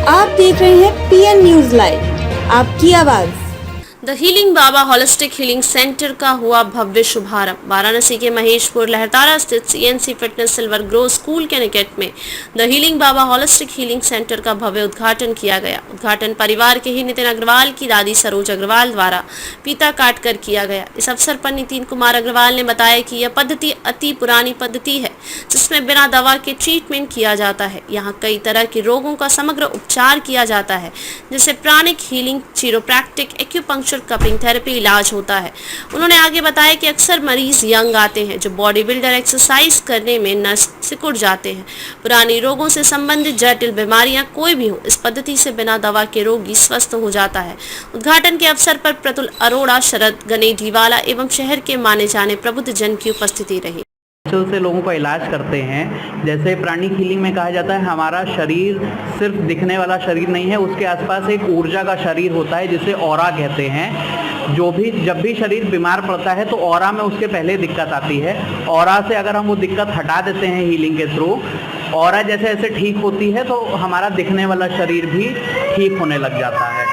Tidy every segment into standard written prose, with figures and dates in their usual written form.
आप देख रहे हैं पीएन न्यूज लाइव, आपकी आवाज। The healing Baba holistic healing centre का हुआ भव्य शुभारंभ। वाराणसी के महेशपुर लहरतारा स्थित CNC fitness silver grow school के निकट में the healing Baba holistic healing centre का भव्य उद्घाटन किया गया। उद्घाटन परिवार के ही नितिन अग्रवाल की दादी सरोज अग्रवाल द्वारा फीता काट कर किया गया। इस अवसर पर नितिन कुमार अग्रवाल ने बताया कि यह पद्धति अति पुरानी पद्धति है जिसमें बिना दवा के ट्रीटमेंट किया जाता है। यहाँ कई तरह के रोगों का समग्र उपचार किया जाता है, जैसे pranic healing, चिरोप्रैक्टिक, acupuncture, cupping therapy इलाज होता है। उन्होंने आगे बताया कि अक्सर मरीज यंग आते हैं जो बॉडी बिल्डर एक्सरसाइज करने में नस सिकुड़ जाते हैं। पुरानी रोगों से संबंधित जटिल बीमारियां कोई भी हो, इस पद्धति से बिना दवा के रोगी स्वस्थ हो जाता है। उद्घाटन के अवसर पर प्रतुल अरोड़ा, शरद गणेशजीवाला एवं शहर के माने जाने प्रबुद्ध जन की उपस्थिति रही। से लोगों का इलाज करते हैं। जैसे प्राणिक हीलिंग में कहा जाता है हमारा शरीर सिर्फ दिखने वाला शरीर नहीं है, उसके आसपास एक ऊर्जा का शरीर होता है जिसे ऑरा कहते हैं। जब भी शरीर बीमार पड़ता है तो ऑरा में उसके पहले दिक्कत आती है। ऑरा से अगर हम वो दिक्कत हटा देते हैं हीलिंग के थ्रू, ऑरा जैसे जैसे ठीक होती है तो हमारा दिखने वाला शरीर भी ठीक होने लग जाता है।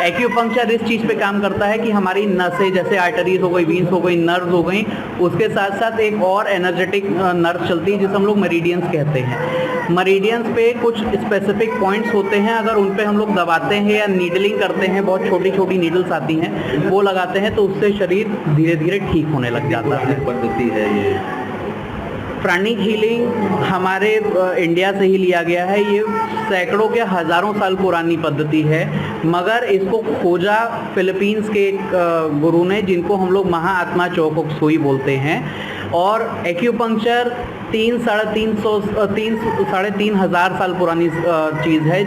एक्यूपंक्चर इस चीज़ पे काम करता है कि हमारी नसें, जैसे आर्टरीज हो गई, वीन्स हो गई, नर्व्स हो गई, उसके साथ साथ एक और एनर्जेटिक नर्व चलती है जिसे हम लोग मेरिडियंस कहते हैं। मेरिडियंस पे कुछ स्पेसिफिक पॉइंट्स होते हैं, अगर उन पे हम लोग दबाते हैं या नीडलिंग करते हैं, बहुत छोटी छोटी नीडल्स आती हैं, वो लगाते हैं तो उससे शरीर धीरे धीरे ठीक होने लग जाता है। पद्धति है ये प्राणिक हीलिंग हमारे इंडिया से ही लिया गया है। ये सैकड़ों के हज़ारों साल पुरानी पद्धति है, मगर इसको खोजा फिलीपींस के एक गुरु ने, जिनको हम लोग महाआत्मा चोकोक सुई बोलते हैं। और एक्यूपंक्चर 3-3.5 हज़ार साल पुरानी चीज़ है,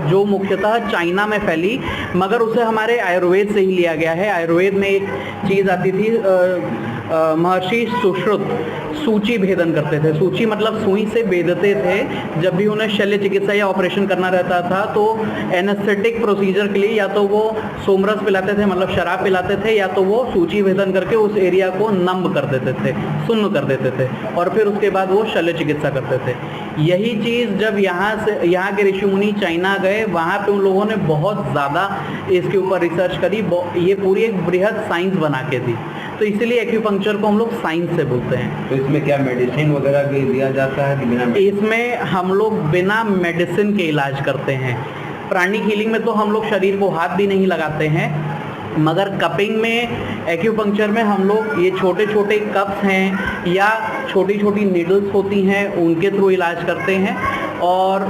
जो मुख्यतः चाइना में फैली, मगर उसे हमारे आयुर्वेद से ही लिया गया है। आयुर्वेद में एक चीज़ आती थी, महर्षि सुश्रुत सूची भेदन करते थे। सूची मतलब सुई से भेदते थे। जब भी उन्हें शल्य चिकित्सा या ऑपरेशन करना रहता था तो एनेस्थेटिक प्रोसीजर के लिए या तो वो सोमरस पिलाते थे, मतलब शराब पिलाते थे, या तो वो सूची भेदन करके उस एरिया को नम कर देते थे, सुन्न कर देते थे, और फिर उसके बाद वो शल्य चिकित्सा करते थे। यही चीज़ जब यहाँ के ऋषि मुनि चाइना गए, वहाँ पे उन लोगों ने बहुत ज़्यादा इसके ऊपर रिसर्च करी, ये पूरी एक बृहद साइंस बना के दी। तो इसलिए एक्यूपंक्चर को हम लोग साइंस से बोलते हैं। तो इसमें क्या मेडिसिन वगैरह भी दिया जाता है कि बिना? इसमें हम लोग बिना मेडिसिन के इलाज करते हैं। प्राणिक हीलिंग में तो हम लोग शरीर को हाथ भी नहीं लगाते हैं, मगर कपिंग में, एक्यूपंक्चर में हम लोग ये छोटे छोटे कप्स हैं या छोटी छोटी नीडल्स होती हैं, उनके थ्रू इलाज करते हैं। और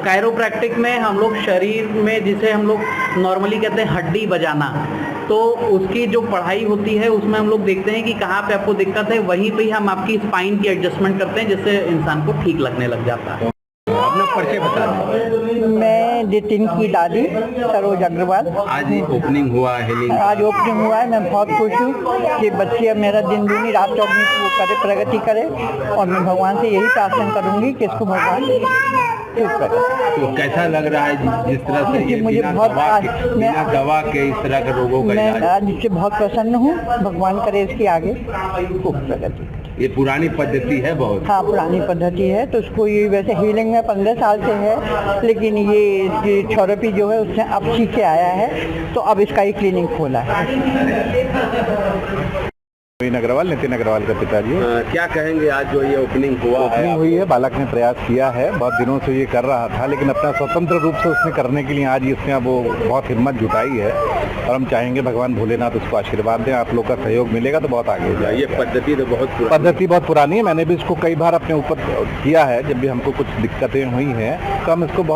कायरोप्रैक्टिक में हम लोग शरीर में, जिसे हम लोग नॉर्मली कहते हैं हड्डी बजाना, तो उसकी जो पढ़ाई होती है उसमें हम लोग देखते हैं कि कहाँ पे आपको दिक्कत है, वहीं पे ही हम आपकी स्पाइन की एडजस्टमेंट करते हैं, जिससे इंसान को ठीक लगने लग जाता है। अपना परिचय बता दीजिए। मैं नितिन की दादी सरोज अग्रवाल। आज ओपनिंग हुआ हीलिंग, आज ओपनिंग हुआ है। मैं बहुत खुश हूँ कि बच्चे अब मेरा दिन दूनी रात चौगनी वो करे, प्रगति करे, और मैं भगवान से यही प्रार्थना करूँगी कि इसको भगवान ठीक करे। तो कैसा लग रहा है जिस तरह से ये मुझे बहुत बिना दवा के इस तरह के रोगों का मैं इलाज? आज इससे बहुत प्रसन्न हूँ। भगवान करे इसकी आगे खूब प्रगति। ये पुरानी पद्धति है बहुत। हाँ, पुरानी पद्धति है। तो उसको ये वैसे हीलिंग में 15 साल से है, लेकिन ये थेरेपी जो है उसने अब सीख के आया है, तो अब इसका ही क्लिनिक खोला है। नितिन अग्रवाल का पिताजी। क्या कहेंगे, आज जो ये ओपनिंग हुई है, बालक ने प्रयास किया है, बहुत दिनों से ये कर रहा था, लेकिन अपना स्वतंत्र रूप से उसने करने के लिए आज इसने वो बहुत हिम्मत जुटाई है, और हम चाहेंगे भगवान भोलेनाथ उसको आशीर्वाद दें। आप लोग का सहयोग मिलेगा तो बहुत आगे जाए। ये पद्धति तो बहुत पुरानी है। मैंने भी इसको कई बार अपने ऊपर किया है। जब भी हमको कुछ दिक्कतें हुई हैं तो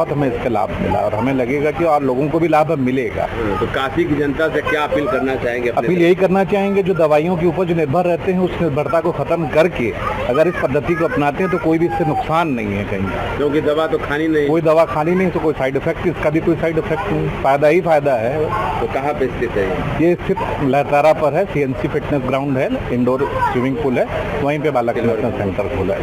हमें इसका लाभ मिला, और हमें लगेगा कि और लोगों को भी लाभ मिलेगा। तो काशी की जनता से क्या अपील करना चाहेंगे? अपील यही करना चाहेंगे, जो दवाइयों के ऊपर जो निर्भर रहते हैं, उस निर्भरता को खत्म करके अगर इस पद्धति को अपनाते हैं तो कोई भी इससे नुकसान नहीं है कहीं, क्योंकि दवा तो खानी नहीं, कोई दवा खानी नहीं, तो कोई साइड इफेक्ट, इसका भी कोई साइड इफेक्ट नहीं, फायदा ही फायदा है। तो कहाँ पे स्थित है ये? स्थित लहरतारा पर है। सीएनसी फिटनेस ग्राउंड है, इंडोर स्विमिंग पूल है, वहीं पे बालक फिटनेस सेंटर खोला है।